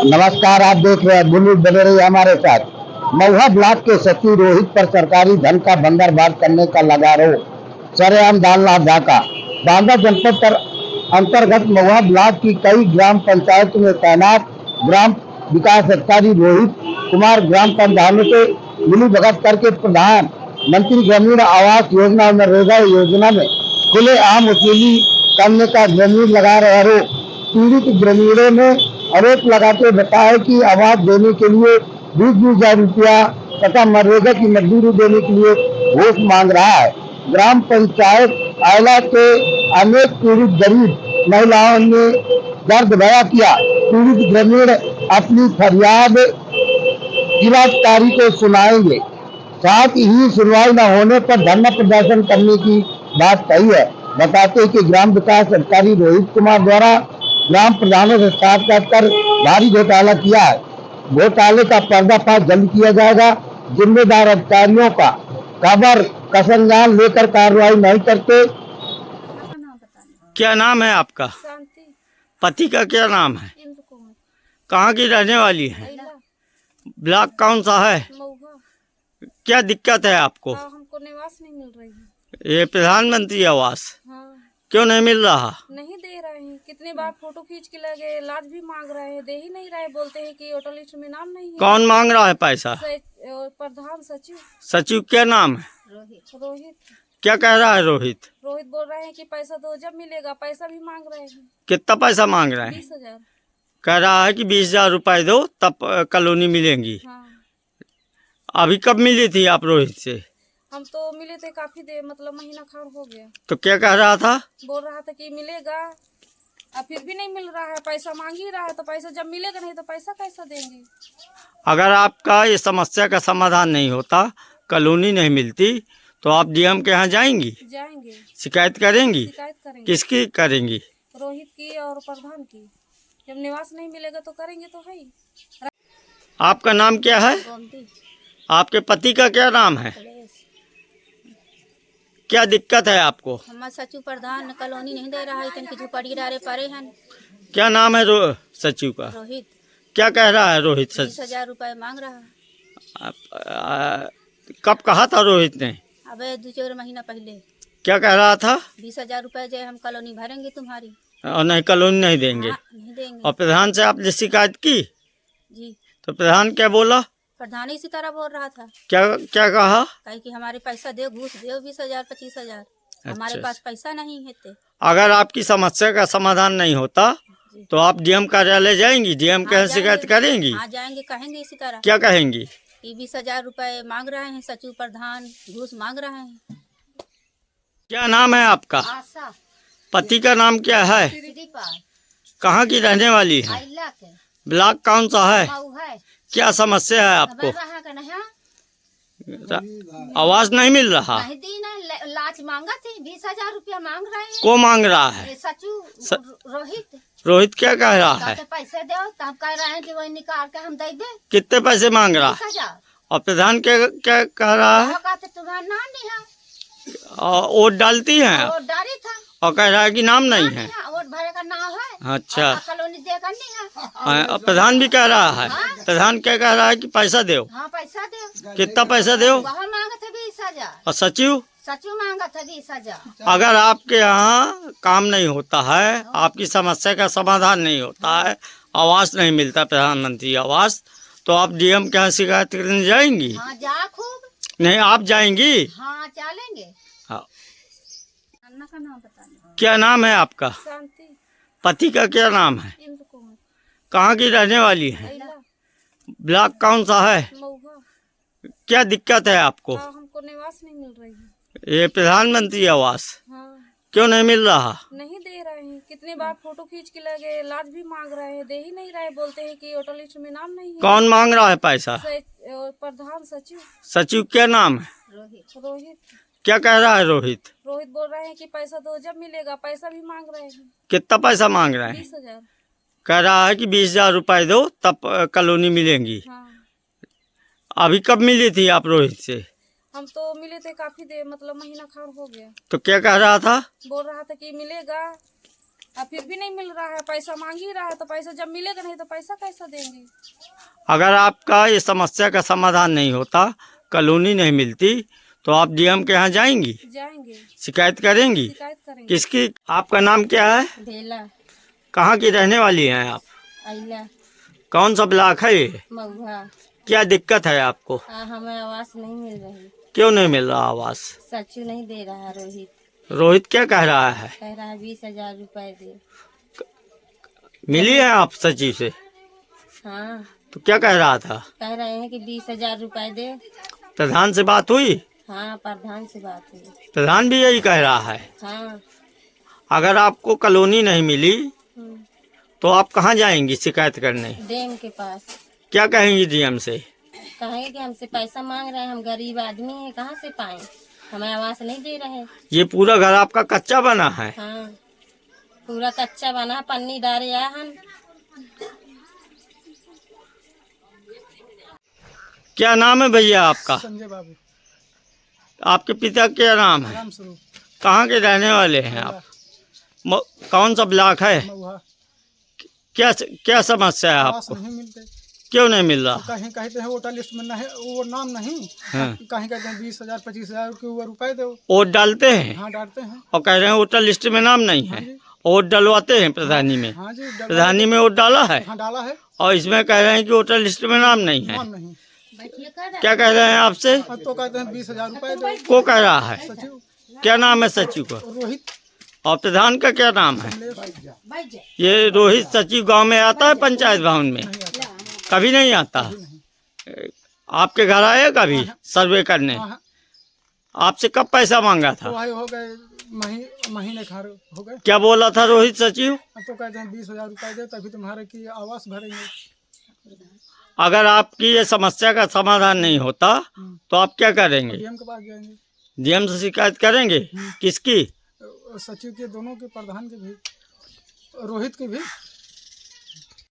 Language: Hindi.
नमस्कार, आप देख रहे हैं बुलबुल बने रही हमारे साथ। महुआ ब्लॉक के सचिव रोहित पर सरकारी धन का बंदरबांट करने का लगा आरोप, सरेआम डालना डाका। बांदा जनपद पर अंतर्गत महुआ ब्लॉक की कई ग्राम पंचायत में तैनात ग्राम विकास अधिकारी रोहित कुमार ग्राम प्रधानों से मिलीभगत करके प्रधानमंत्री ग्रामीण आवास योजना और नरेगा योजना में खुलेआम वसूली करने का जमीन लगा रहे आरोप। पीड़ित ग्रामीणों ने आरोप लगाते बताया कि आवास देने के लिए 20,000 रुपया तथा मनरेगा की मजदूरी देने के लिए घूस मांग रहा है। ग्राम पंचायत आयला के अनेक पीड़ित गरीब महिलाओं ने दर्द बयां किया। पीड़ित ग्रामीण अपनी फरियाद जिलाधिकारी को सुनाएंगे। साथ ही सुनवाई न होने पर धरना प्रदर्शन करने की बात कही है। बताते हैं कि ग्राम विकास अधिकारी रोहित कुमार द्वारा ग्राम प्रधानों से साक्षात कर भारी घोटाला किया है। घोटाले का पर्दाफाश जल्द किया जाएगा। जिम्मेदार अधिकारियों का खबर का संज्ञान लेकर कार्रवाई नहीं करते। क्या नाम है आपका? शांति। पति का क्या नाम है? इंद्र कुमार। कहाँ की रहने वाली है? अइला। ब्लॉक कौन सा है? महुआ। क्या दिक्कत है आपको? हमको निवास नहीं मिल रही है। ये प्रधानमंत्री आवास हाँ, क्यों नहीं मिल रहा? नहीं दे रहे हैं। कितनी बार फोटो खींच के लगे, लाज भी मांग रहे हैं, दे ही नहीं रहे। बोलते हैं कि होटल लिस्ट में नाम नहीं है। कौन मांग रहा है पैसा? प्रधान सचिव। सचिव क्या नाम है? रोहित। क्या कह रहा है रोहित? रोहित बोल रहे हैं कि पैसा दो, जब मिलेगा। पैसा भी मांग रहे हैं। कितना पैसा मांग रहे हैं? 20,000। कह रहा है कि 20,000 रुपए दो तब कॉलोनी मिलेंगी। हाँ, अभी कब मिली थी आप रोहित से? हम तो मिले थे काफी देर, मतलब महीना खाड़ हो गया। तो क्या कह रहा था? बोल रहा था कि मिलेगा, अब फिर भी नहीं मिल रहा है। पैसा मांग ही रहा है, तो पैसा जब मिलेगा नहीं तो पैसा कैसा देंगे। अगर आपका ये समस्या का समाधान नहीं होता, कॉलोनी नहीं मिलती, तो आप डीएम के यहाँ जाएंगी? जाएंगे। शिकायत करेंगी? शिकायत करेंगे। किसकी करेंगी? रोहित की और प्रधान की। जब निवास नहीं मिलेगा तो करेंगे तो है ही। आपका नाम क्या है? गोमती। आपके पति का क्या नाम है? क्या दिक्कत है आपको? हमारे सचिव प्रधान कॉलोनी नहीं दे रहा है, इनकी झुपड़ी डारे पड़े हैं। क्या नाम है सचिव का? रोहित। क्या कह रहा है रोहित? 20,000 रुपए मांग रहा है। कब कहा था रोहित ने? अबे 2-4 महीना पहले। क्या कह रहा था? 20,000 रुपए जो हम कॉलोनी भरेंगे तुम्हारी। और नहीं, कॉलोनी नहीं देंगे। हाँ, नहीं देंगे। और प्रधान से आपने शिकायत की? जी। तो प्रधान क्या बोला? प्रधान इसी तरह बोल रहा था। क्या क्या कहा? कहे कि हमारे पैसा दे, घूस दे 20,000 25,000। हमारे पास पैसा नहीं है। अगर आपकी समस्या का समाधान नहीं होता तो आप डीएम कार्यालय जाएंगी? डीएम के यहाँ शिकायत करेंगी? हाँ जाएंगे, कहेंगे इसी तरह। क्या कहेंगी? कि 20,000 रुपए मांग रहे हैं सचिव प्रधान, घूस मांग रहे हैं। क्या नाम है आपका? आशा। पति का नाम क्या है? कहाँ की रहने वाली है? ब्लॉक कौन सा है? क्या समस्या है आपको? आवाज नहीं मिल रहा? लाच मांगा थी, 20,000 रुपया मांग रहे हैं। को मांग रहा है? सचिव रोहित। रोहित क्या कह रहा है? पैसे दो, तब कह रहे हैं कि वही निकाल के हम दे दे। कितने पैसे मांग रहा है? 20,000। और प्रधान क्या क्या कह रहा है? तुम्हारा नाम नहीं है। और वोट डालती है वोट डाली था और कह रहा है कि नाम नहीं है। वोट भरे का नाम है। अच्छा। कॉलोनी देकर नहीं है। और प्रधान भी कह रहा है। प्रधान क्या कह रहा है कि पैसा दो? हाँ, पैसा दो। कितना पैसा दो? वहाँ मांगा था 20,000। और सचिव? सचिव मांगा था 20,000। अगर आपके यहाँ काम नहीं होता है, आपकी समस्या का समाधान नहीं होता है, आवास नहीं मिलता प्रधानमंत्री आवास, तो आप डीएम के यहाँ शिकायत करने जाएंगी? हाँ, जा खूब। नहीं, आप जाएंगी? हाँ, चलेंगे। हाँ। अन्ना का नाम बताना। क्या नाम है आपका? शांति। पति का क्या नाम है? इंद्र कुमार। कहाँ की रहने वाली है? अइला। ब्लॉक कौन सा है? महुआ। क्या दिक्कत है आपको? हमको निवास नहीं मिल रही है। ये प्रधानमंत्री आवास हाँ, क्यों नहीं मिल रहा? नहीं दे रहे हैं। कितनी बार फोटो खींच के लगे, लाज भी मांग रहे हैं, दे ही नहीं रहे। बोलते हैं कि होटल लिस्ट में नाम नहीं है। कौन मांग रहा है पैसा? प्रधान सचिव। सचिव क्या नाम है? रोहित। क्या कह रहा है रोहित? रोहित बोल रहे हैं कि पैसा दो, जब मिलेगा। पैसा भी मांग रहे हैं। कितना पैसा मांग रहे हैं? 20,000। कह रहा है कि 20,000 रुपए दो तब कॉलोनी मिलेंगी। हाँ, अभी कब मिली थी आप रोहित से? हम तो मिले थे काफी देर, मतलब महीना खाड़ हो गया। तो क्या कह रहा था? बोल रहा था कि मिलेगा, अब फिर भी नहीं मिल रहा है, पैसा मांग ही रहा है, तो पैसा जब मिलेगा नहीं तो पैसा कैसा देंगे। अगर आपका ये समस्या का समाधान नहीं होता, कॉलोनी नहीं मिलती, तो आप डीएम के यहाँ जाएंगी, जाएंगे, शिकायत करेंगी? शिकायत करेंगे। किसकी? आपका नाम क्या है? भेला कहाँ की रहने वाली हैं आप? अइला कौन सा ब्लॉक है ये? महुआ। क्या दिक्कत है आपको? हमें आवास नहीं मिल रही। क्यों नहीं मिल रहा आवास? सचिव नहीं दे रहा। रोहित क्या कह रहा है? कह रहा है 20,000 रुपए दे। मिली है आप सचिव से? हाँ, तो क्या कह रहा था? कह रहे हैं कि 20,000 रुपए दे। प्रधान से बात हुई? हाँ, प्रधान से बात हुई। प्रधान भी यही कह रहा है। हाँ। अगर आपको कॉलोनी नहीं मिली हम्म, तो आप कहाँ जाएंगी शिकायत करने? डैम के पास। क्या कहेंगी डीएम से? कहेंगे कि हमसे पैसा मांग रहे हैं, हम गरीब आदमी हैं, कहाँ से पाएं, हमें आवास नहीं दे रहे। ये पूरा घर आपका कच्चा बना है? हाँ, पूरा कच्चा बना, पन्नी डारे हम। क्या नाम है भैया आपका? संजय बाबू। आपके पिता क्या नाम है? राम स्वरूप। कहाँ के रहने वाले हैं आप? कौन सा ब्लॉक है? महुआ। क्या क्या समस्या है आवास आपको? नहीं मिलते। क्यों नहीं मिल रहा? कहीं कहते हैं वोटर लिस्ट में नहीं, वो नाम नहीं। हाँ। कहीं कहते हैं 20,000 25,000 के ऊपर रुपए दो। वोट डालते हैं हाँ, डालते हैं। और कह रहे हैं वोटर लिस्ट में नाम नहीं है। हाँ जी। वोट डलवाते हैं प्रधानी में? हाँ जी, प्रधानी में वोट डाला है हाँ, डाला है। और इसमें कह रहे हैं कि वोटर लिस्ट में नाम नहीं है। नाम नहीं। क्या कह रहे हैं आपसे? अब तो कहते हैं 20,000 रुपए दो। को कह रहा है? सचिव क्या नाम है सचिव का? रोहित। और प्रधान का क्या नाम है? कमलेश। ये रोहित सचिव गांव में आता है पंचायत भवन में? कभी नहीं आता। आपके घर आए कभी सर्वे करने? हाँ, आपसे कब पैसा मांगा तो था? आए हो गए महीने खार हो गए। क्या बोला था रोहित सचिव? अब तो कहते हैं 20,000 रुपए दे तभी तुम्हारे की आवास भरेंगे। अगर आपकी ये समस्या का समाधान नहीं होता तो आप क्या करेंगे? डीएम के पास जाएंगे। डीएम से शिकायत करेंगे? किसकी? सचिव के, दोनों के, प्रधान के भी, रोहित के भी।